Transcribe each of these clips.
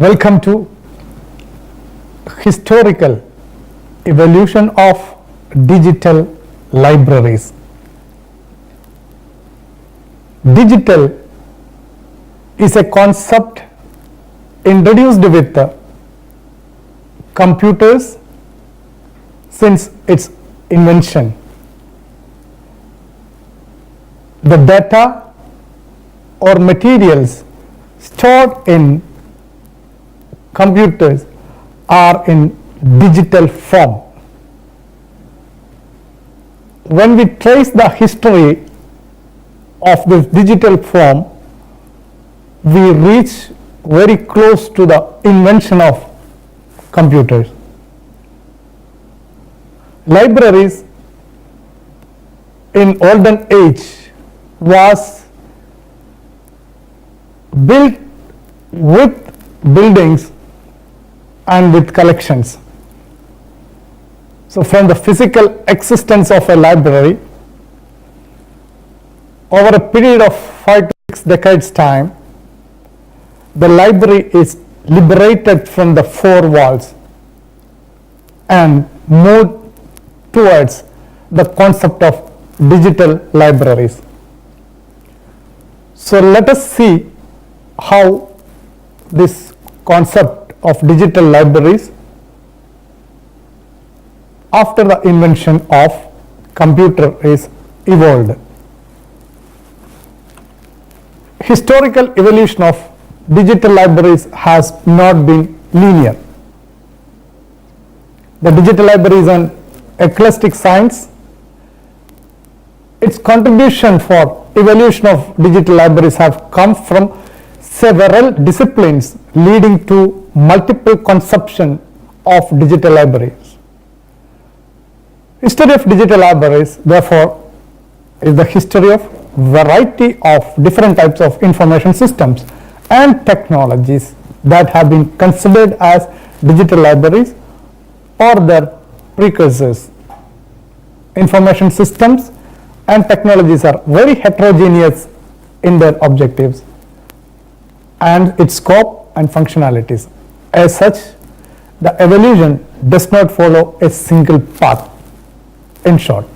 Welcome to historical evolution of digital libraries. Digital is a concept introduced with the computers since its invention. The data or materials stored in computers are in digital form. When we trace the history of this digital form, we reach very close to the invention of computers. Libraries in olden age was built with buildings and with collections. So from the physical existence of a library, over a period of 5 to 6 decades time, the library is liberated from the four walls and moved towards the concept of digital libraries. So let us see how this concept of digital libraries after the invention of computer is evolved. Historical evolution of digital libraries has not been linear. The digital library is an eclectic science. Its contribution for evolution of digital libraries have come from several disciplines leading to multiple conception of digital libraries. History of digital libraries, therefore, is the history of variety of different types of information systems and technologies that have been considered as digital libraries or their precursors. Information systems and technologies are very heterogeneous in their objectives and its scope and functionalities. As such, the evolution does not follow a single path. In short,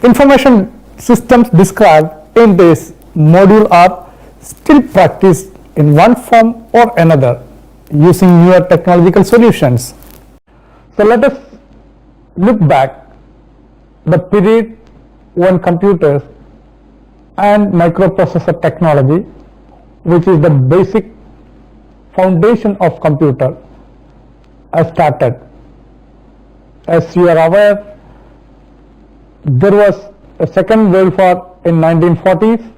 information systems described in this module are still practiced in one form or another using newer technological solutions. So let us look back the period when computers and microprocessor technology, which is the basic foundation of computer, has started. As you are aware, there was a second world war in 1940s,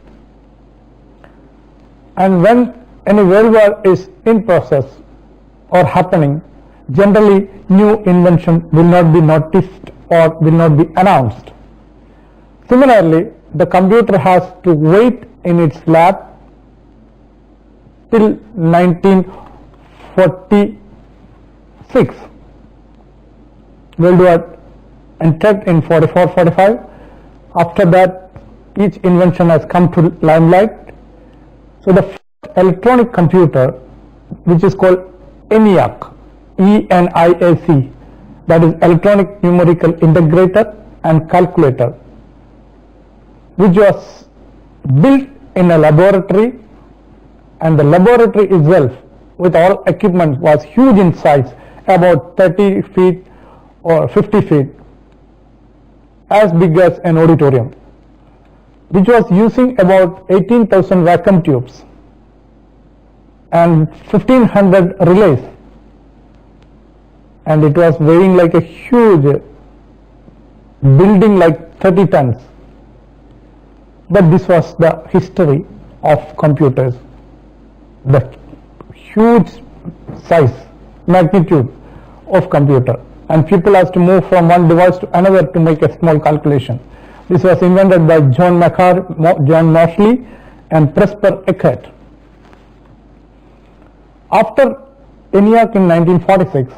and when any world war is in process or happening, generally new invention will not be noticed or will not be announced. Similarly, the computer has to wait in its lab till 1946. World War entered in 44-45. After that, each invention has come to limelight. So the first electronic computer, which is called ENIAC, ENIAC, that is electronic numerical integrator and calculator, which was built in a laboratory, and the laboratory itself with all equipment was huge in size, about 30 feet or 50 feet, as big as an auditorium, which was using about 18,000 vacuum tubes and 1500 relays, and it was weighing like a huge building, like 30 tons. But this was the history of computers, the huge size, magnitude of computer, and people has to move from one device to another to make a small calculation. This was invented by John Moseley and Presper Eckert. After ENIAC in 1946,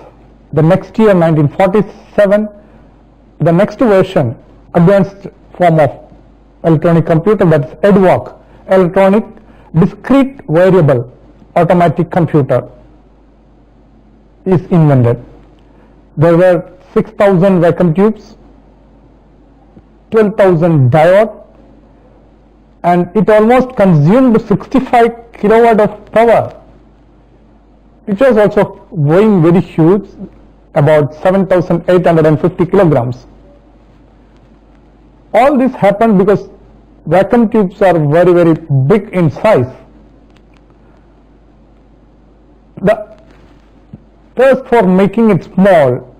the next year 1947, the next version, advanced form of electronic computer, that is EDVAC, electronic discrete variable automatic computer is invented. There were 6,000 vacuum tubes, 12,000 diodes, and it almost consumed 65 kilowatt of power, which was also weighing very huge, about 7,850 kilograms. All this happened because vacuum tubes are very, very big in size. The first for making it small,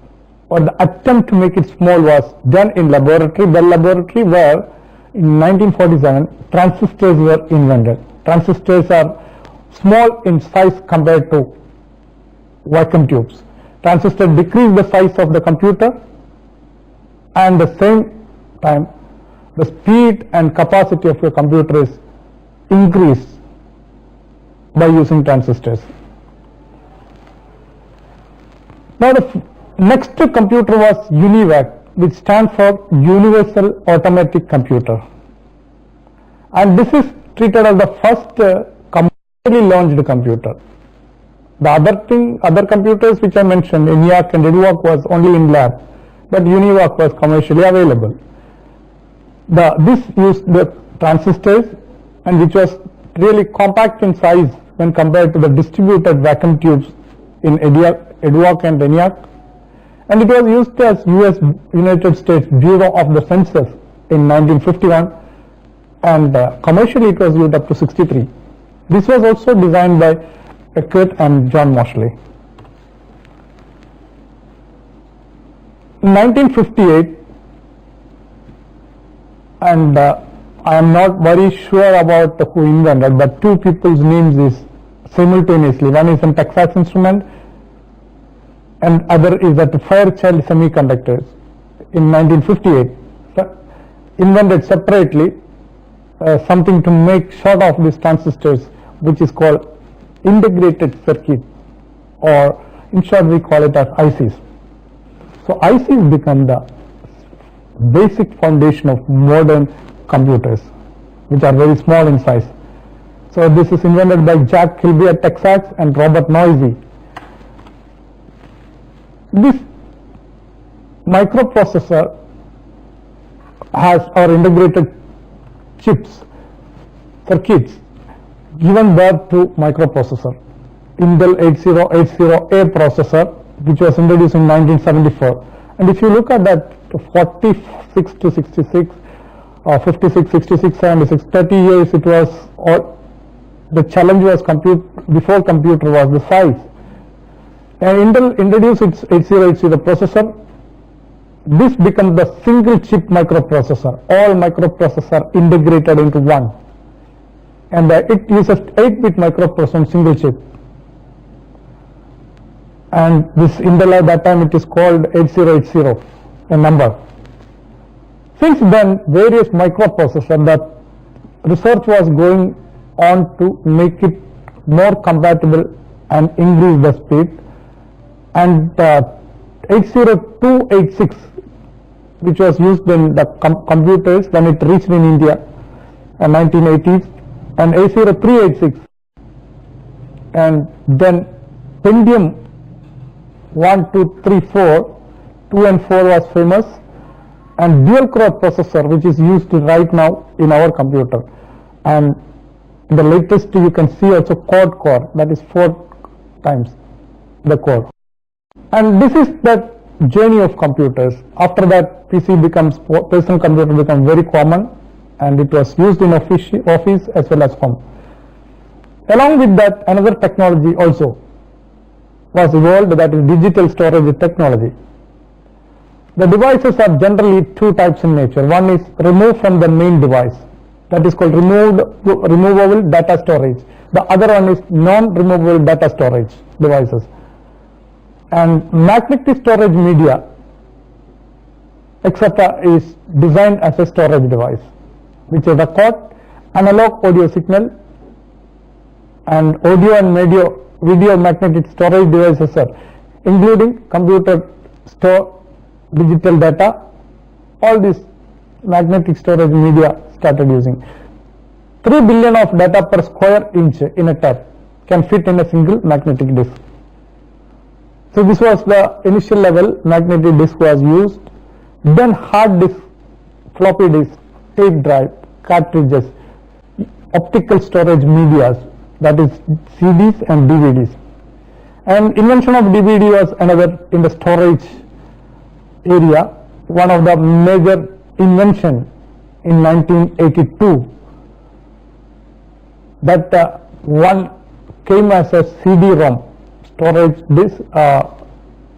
or the attempt to make it small, was done in laboratory, Bell Laboratory, where in 1947 transistors were invented. Transistors are small in size compared to vacuum tubes. Transistor decrease the size of the computer, and at the same time the speed and capacity of your computer is increased by using transistors. Now the next computer was UNIVAC, which stands for Universal Automatic Computer, and this is treated as the first commercially launched computer. The other computers which I mentioned, ENIAC and EDUAC, was only in lab, but UNIVAC was commercially available. This used the transistors, and which was really compact in size when compared to the distributed vacuum tubes in EDUAC and ENIAC, and it was used as United States Bureau of the Census in 1951, and commercially it was used up to 63. This was also designed by Eckert and John Moseley. In 1958, and I am not very sure about who invented, but two people's names is simultaneously. One is in Texas Instruments, and other is at Fairchild Semiconductors. In 1958, invented separately something to make short of these transistors, which is called integrated circuit, or in short we call it as ICs. So ICs become the basic foundation of modern computers, which are very small in size. So this is invented by Jack Kilby at Texas and Robert Noisy. This microprocessor has our integrated chips, circuits, given birth to microprocessor, Intel 8080A processor, which was introduced in 1974. And if you look at that 46 to 66, 56, 66, 76, 30 years it was, or the challenge was before computer was the size. And Intel introduced its 8080 processor. This becomes the single chip microprocessor, all microprocessor integrated into one. And it uses 8-bit microprocessor single chip. And this Intel at that time it is called 8080, a number. Since then, various microprocessors, that research was going on to make it more compatible and increase the speed. And 80286, which was used in the computers when it reached in India in 1980s, and 80386, and then Pentium 1, 2, 3, 4, 2 and 4 was famous, and dual core processor, which is used right now in our computer. And in the latest you can see also quad core, that is 4 times the core. And this is the journey of computers. After that, personal computer becomes very common, and it was used in office as well as home. Along with that, another technology also was evolved, that is digital storage technology. The devices are generally two types in nature. One is removed from the main device, that is called removable data storage. The other one is non-removable data storage devices. And magnetic storage media, etc., is designed as a storage device, which record analog audio signal, and audio and video magnetic storage devices are including computer store digital data. All this magnetic storage media started using 3 billion of data per square inch in a tap. can fit in a single magnetic disk. So this was the initial level. Magnetic disk was used, then hard disk, floppy disk, tape drive, cartridges, optical storage medias, that is CDs and DVDs. And invention of DVD was another in the storage area, one of the major invention in 1982. That one came as a CD-ROM, storage disk,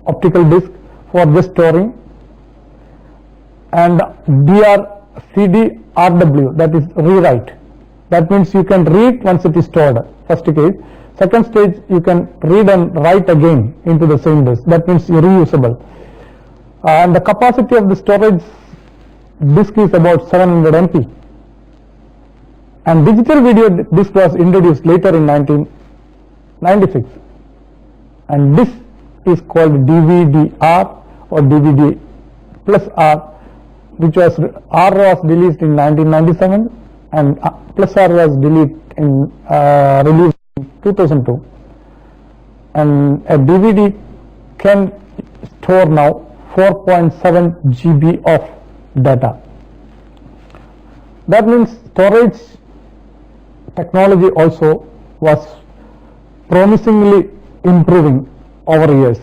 optical disk for just storing, and CD RW, that is rewrite. That means you can read once it is stored, first case. Second stage, you can read and write again into the same disk. That means reusable. And the capacity of the storage disk is about 700 MB. And digital video disc was introduced later in 1996. And this is called DVD-R or DVD plus R, which was R was released in 1997 and plus R was released in 2002. And a DVD can store now 4.7 GB of data. That means storage technology also was promisingly improving over years.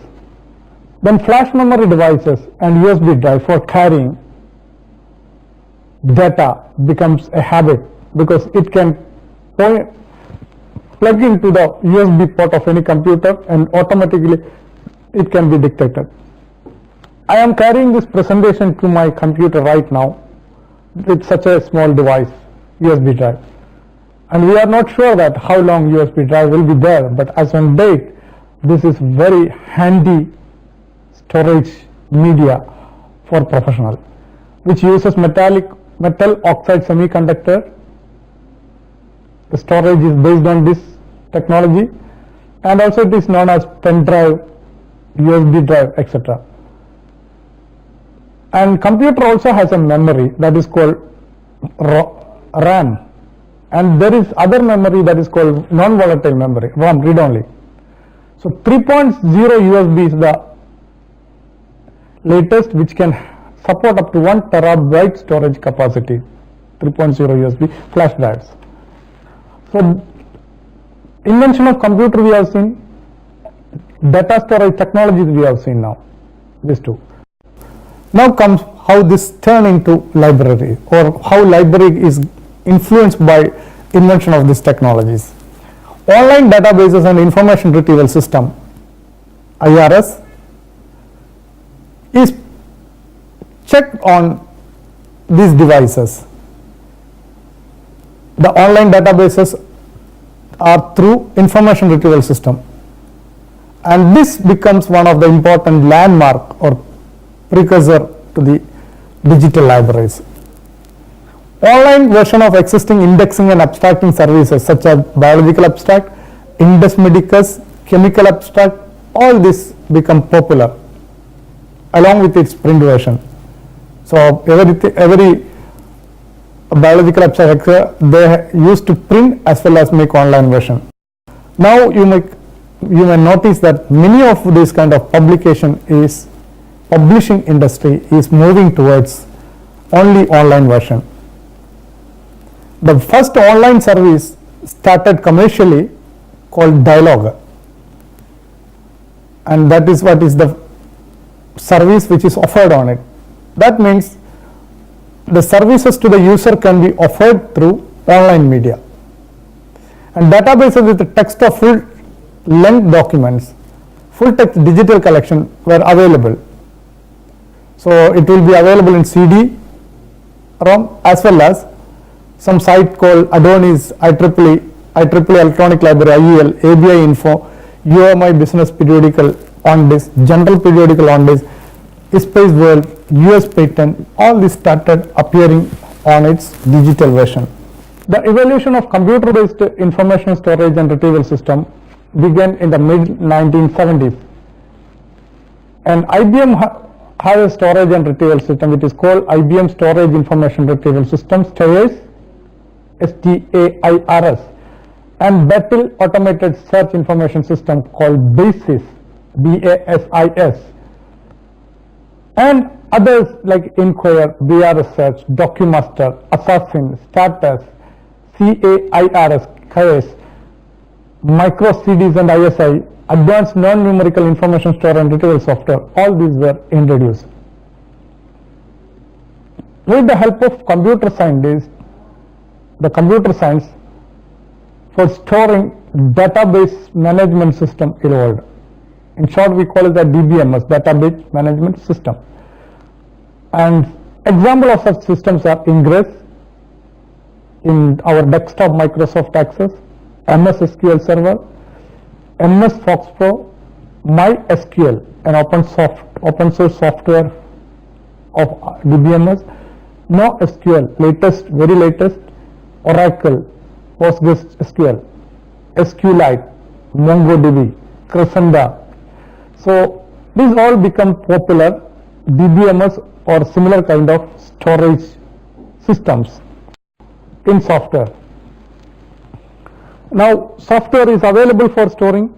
Then flash memory devices and USB drive for carrying data becomes a habit because it can plug into the USB port of any computer and automatically it can be detected. I am carrying this presentation to my computer right now with such a small device, USB drive. And we are not sure that how long USB drive will be there, but as on date, this is very handy storage media for professional, which uses metal oxide semiconductor. The storage is based on this technology, and also it is known as pen drive, USB drive, etc. And computer also has a memory that is called RAM, and there is other memory that is called non-volatile memory, ROM, read-only. So 3.0 USB is the latest, which can support up to 1 terabyte storage capacity, 3.0 USB flash drives. So invention of computer we have seen, data storage technologies we have seen now, these two. Now comes how this turn into library, or how library is influenced by invention of these technologies. Online databases and information retrieval system, IRS, is checked on these devices. The online databases are through information retrieval system, and this becomes one of the important landmark or precursor to the digital libraries. Online version of existing indexing and abstracting services such as biological abstract, Index Medicus, chemical abstract, all this become popular along with its print version. So every biological abstract they used to print as well as make online version. Now you may notice that many of this kind of publication is publishing industry is moving towards only online version. The first online service started commercially called Dialog, and that is what is the service which is offered on it. That means the services to the user can be offered through online media, and databases with the text of full length documents, full text digital collection were available. So it will be available in CD-ROM as well as some site called Adonis, IEEE Electronic Library, IEL, ABI Info, UMI Business Periodical on disk, General Periodical on disk, Space World, US Patent, all this started appearing on its digital version. The evolution of computer-based information storage and retrieval system began in the mid-1970s, and IBM has a storage and retrieval system which is called IBM Storage Information Retrieval System, STAIRS, STAIRS, and Bethel Automated Search Information System called BASIS, BASIS, and others like Inquire, VR Search, DocuMaster, Assassin, Status, CAIRS, CAIS, MicroCDs and ISI, Advanced Non-Numerical Information Store and Retrieval Software, all these were introduced. With the help of computer scientists, the computer science for storing database management system evolved. In short, we call it the DBMS, database management system. And example of such systems are Ingress in our desktop Microsoft Access, MS SQL Server, MS Fox Pro, MySQL, an open source software of DBMS, NoSQL, very latest, Oracle, PostgreSQL, SQLite, MongoDB, Crescenda. So these all become popular DBMS or similar kind of storage systems in software. Now software is available for storing,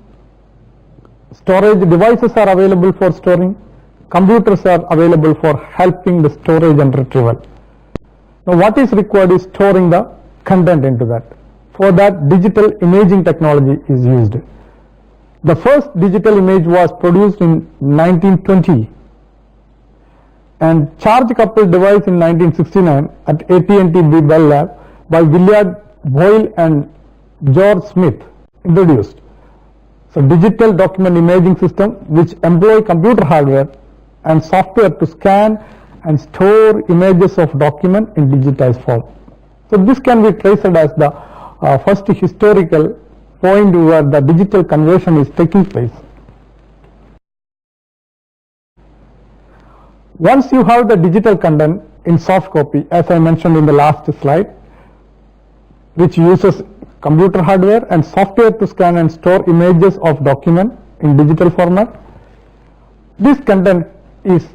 storage devices are available for storing, computers are available for helping the storage and retrieval. Now what is required is storing the content into that. For that, digital imaging technology is used. The first digital image was produced in 1920 and charge coupled device in 1969 at AT&T Bell Lab by Willard Boyle and George Smith introduced. So digital document imaging system which employ computer hardware and software to scan and store images of document in digitized form. So this can be traced as the first historical point where the digital conversion is taking place. Once you have the digital content in soft copy, as I mentioned in the last slide, which uses computer hardware and software to scan and store images of document in digital format, this content is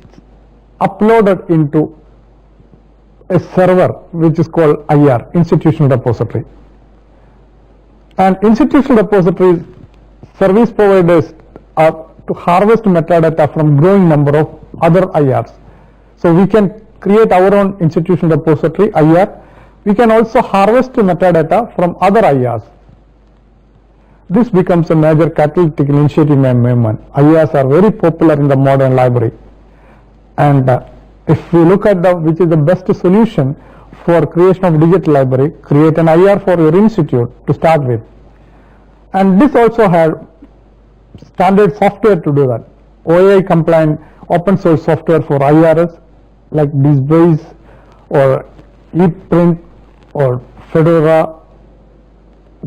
uploaded into a server which is called IR, Institutional Repository. And institutional repositories service providers are to harvest metadata from growing number of other IRs. So we can create our own institutional repository IR. We can also harvest metadata from other IRs. This becomes a major catalytic initiative movement. IRs are very popular in the modern library. And if we look at which is the best solution for creation of digital library, create an IR for your institute to start with. And this also has standard software to do that. OAI compliant open source software for IRS like DSBase or ePrint or Fedora,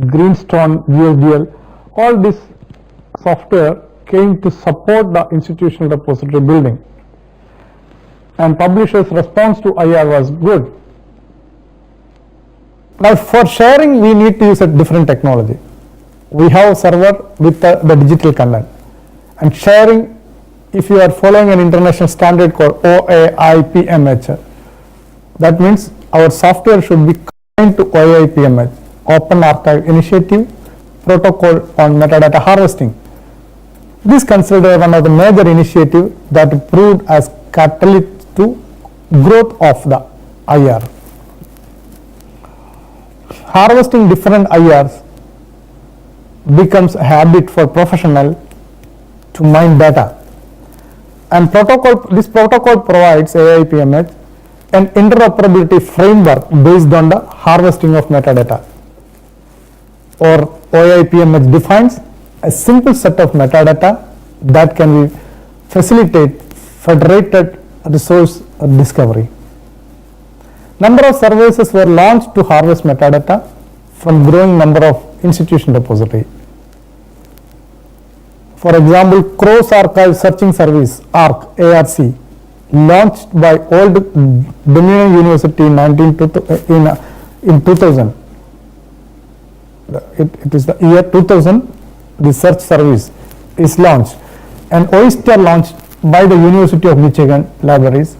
Greenstone, GSDL. All this software came to support the institutional repository building. And publishers' response to IR was good. Now for sharing we need to use a different technology. We have server with the digital content, and sharing, if you are following an international standard called OAI-PMH, that means our software should be compliant to OAI-PMH, Open Archive Initiative Protocol on Metadata Harvesting. This is considered one of the major initiatives that proved as catalyst to growth of the IR. Harvesting different IRs becomes a habit for professional to mine data, and this protocol provides OAI-PMH an interoperability framework based on the harvesting of metadata, or OAI-PMH defines a simple set of metadata that can be facilitate federated resource discovery. Number of services were launched to harvest metadata from growing number of institutional repository. For example, Cross Archive Searching Service, ARC, launched by Old Dominion University in 2000. It is the year 2000, the search service is launched, and Oyster launched by the University of Michigan Libraries.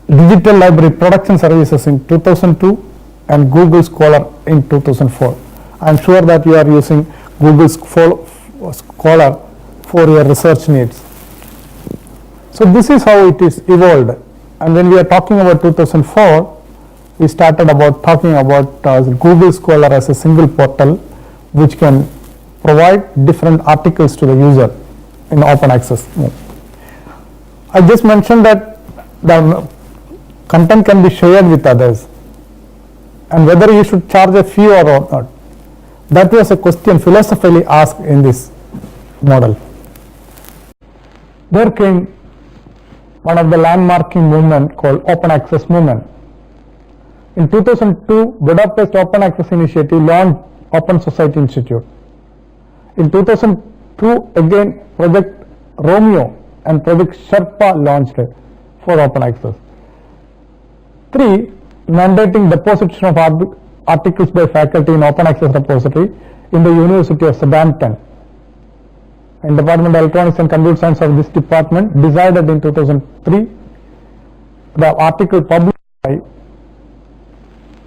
Digital Library Production Services in 2002, and Google Scholar in 2004. I am sure that you are using Google Scholar for your research needs. So this is how it is evolved. And when we are talking about 2004, we started about talking about Google Scholar as a single portal which can provide different articles to the user in open access mode. I just mentioned that the content can be shared with others, and whether you should charge a fee or not, that was a question philosophically asked in this model. There came one of the landmarking movement called Open Access Movement. In 2002, Budapest Open Access Initiative launched Open Society Institute. In 2002, again, Project Romeo and Project Sherpa launched for open access. 3. Mandating deposition of articles by faculty in open access repository in the University of Southampton. And Department of Electronics and Computer Science of this department decided in 2003 the article published by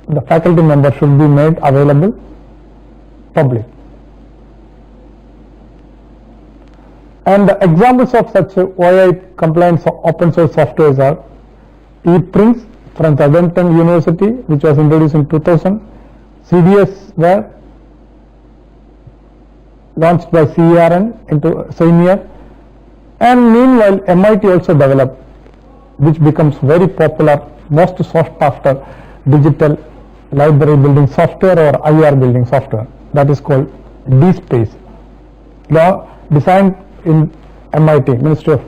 the faculty member should be made available public. And the examples of such OAI compliant open source softwares are ePrints from Southampton University, which was introduced in 2000, CDSware launched by CERN into same year, and meanwhile MIT also developed, which becomes very popular, most sought after digital library building software or IR building software, that is called DSpace, designed in MIT, Massachusetts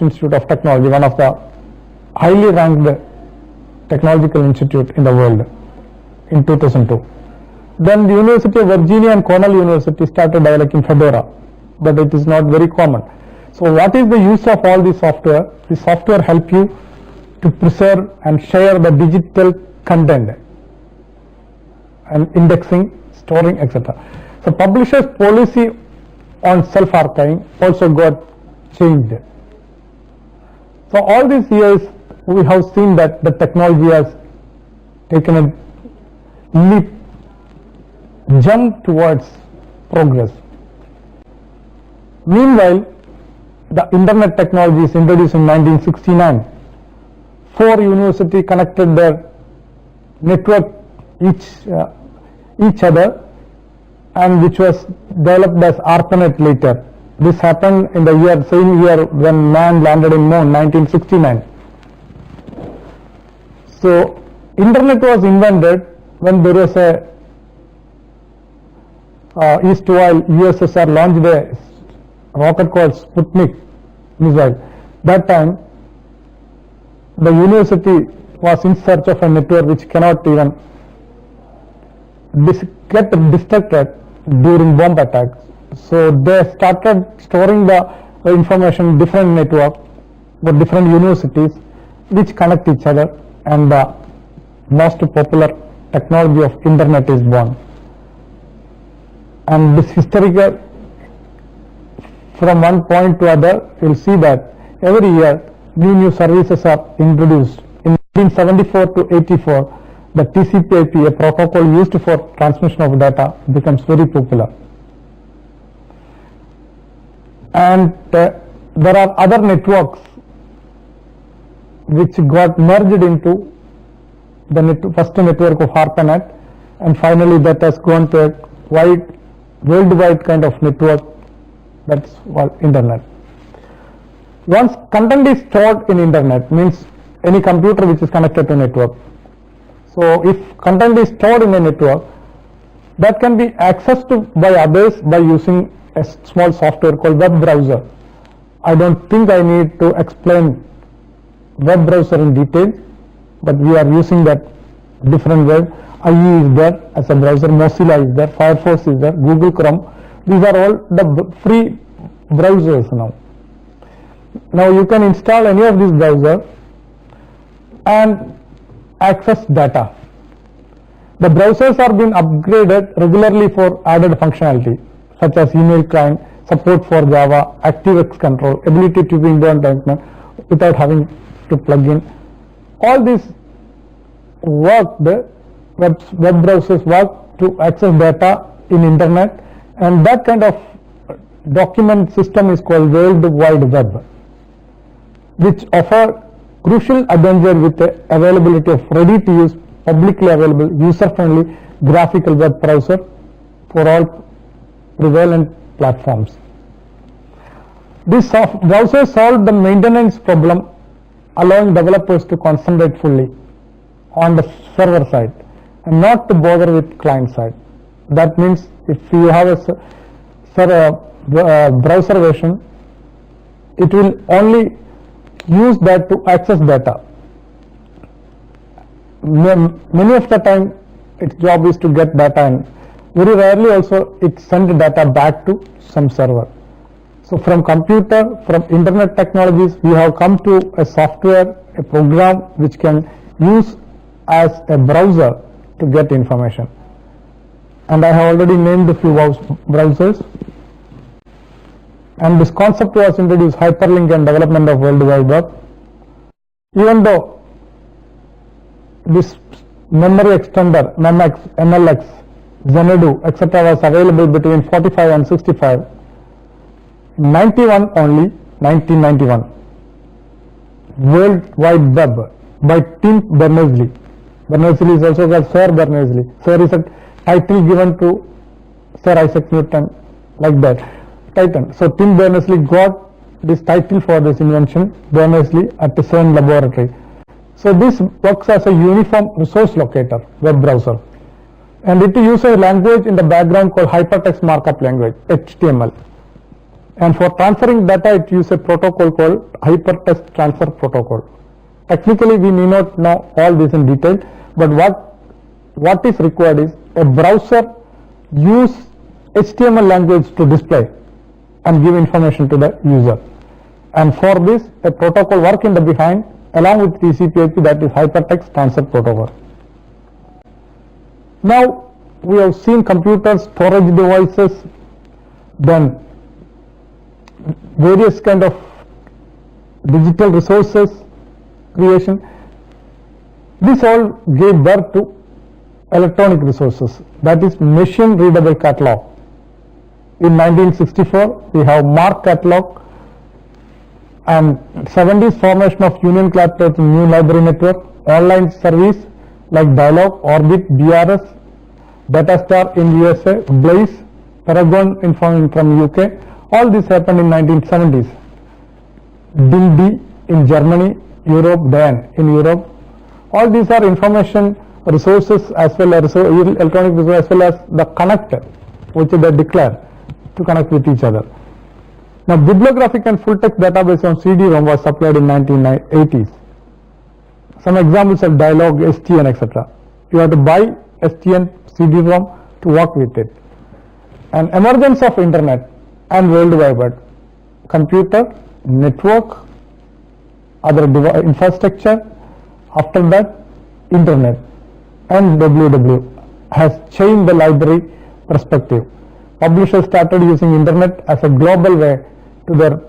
Institute of Technology, one of the highly ranked technological institute in the world, in 2002. Then the University of Virginia and Cornell University started developing Fedora, but it is not very common. So what is the use of all this software? The software help you to preserve and share the digital content and indexing, storing, etc. So publishers' policy on self-archiving also got changed. So all these years we have seen that the technology has taken a leap, jump towards progress. Meanwhile, the internet technology is introduced in 1969. 4 universities connected their network each other, and which was developed as ARPANET later. This happened in the same year when man landed in moon, 1969. So internet was invented when there was a erstwhile USSR launched a rocket called Sputnik missile. That time the university was in search of a network which cannot even get distracted during bomb attacks. So they started storing the information in different network for different universities which connect each other, and the most popular technology of internet is born. And this historical, from one point to other, you will see that every year new services are introduced. In 1974 to 84, the TCP/IP, a protocol used for transmission of data, becomes very popular. And there are other networks which got merged into the first network of ARPANET, and finally that has gone to a worldwide kind of network, that's called internet. Once content is stored in internet, means any computer which is connected to network. So if content is stored in a network, that can be accessed by others by using a small software called web browser. I don't think I need to explain web browser in detail, but we are using that different word. IE is there as a browser, Mozilla is there, Firefox is there, Google Chrome. These are all the free browsers now. Now you can install any of these browsers and access data. The browsers are being upgraded regularly for added functionality, such as email client, support for Java, ActiveX control, ability to be independent without having to plug in. All these web browsers work to access data in internet, and that kind of document system is called World Wide Web, which offer crucial advantage with the availability of ready to use, publicly available, user friendly graphical web browser for all prevalent platforms. These browsers solve the maintenance problem, allowing developers to concentrate fully on the server side and not to bother with client side. That means if you have a browser version, it will only use that to access data. Many of the time its job is to get data, and very rarely also it sends data back to some server. So from computer, from internet technologies, we have come to a software, a program which can use as a browser to get information. And I have already named a few browsers. And this concept was introduced, hyperlink and development of World Wide Web. Even though this memory extender, MEMX, MLX, Xanadu, etc. was available between 45 and 65, 1991, World Wide Web by Tim Berners-Lee. Berners-Lee is also called Sir Berners-Lee. Sir is a title given to Sir Isaac Newton, like that. Titan. So Tim Berners-Lee got this title for this invention, Berners-Lee, at the CERN laboratory. So this works as a uniform resource locator, web browser. And it uses a language in the background called hypertext markup language, HTML. And for transferring data, it uses a protocol called hypertext transfer protocol. Technically, we need not know all this in detail, but what is required is a browser use HTML language to display and give information to the user. And for this, a protocol work in the behind along with TCP/IP, that is hypertext transfer protocol. Now we have seen computers, storage devices, then various kind of digital resources creation. This all gave birth to electronic resources, that is machine readable catalog. In 1964 we have MARC catalog, and 70s formation of Union Collaborative New Library Network, online service like Dialog, Orbit, BRS, Datastar in USA, Blaze, Paragon from UK. All this happened in 1970s. DIN-D in Germany, Europe, DAN in Europe. All these are information resources as well as electronic resources, as well as the connector which they declare to connect with each other. Now bibliographic and full text database on CD-ROM was supplied in 1980s. Some examples of Dialog, STN, etc. You have to buy STN CD-ROM to work with it. And emergence of internet and World Wide Web, computer, network, other infrastructure, after that internet and WW has changed the library perspective. Publishers started using internet as a global way to their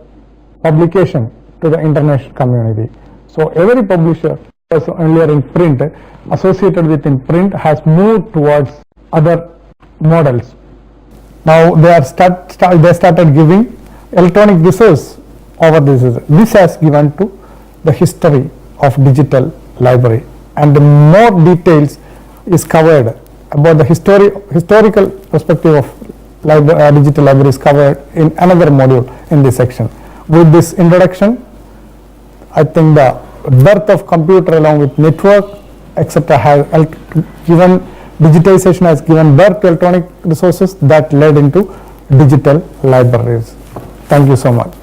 publication to the international community. So every publisher was earlier in print, associated with in print, has moved towards other models. Now they started giving electronic resource over this. This has given to the history of digital library, and the more details is covered about the historical perspective of digital library is covered in another module in this section. With this introduction, I think the birth of computer along with network etc. has given digitization, has given birth to electronic resources that led into digital libraries. Thank you so much.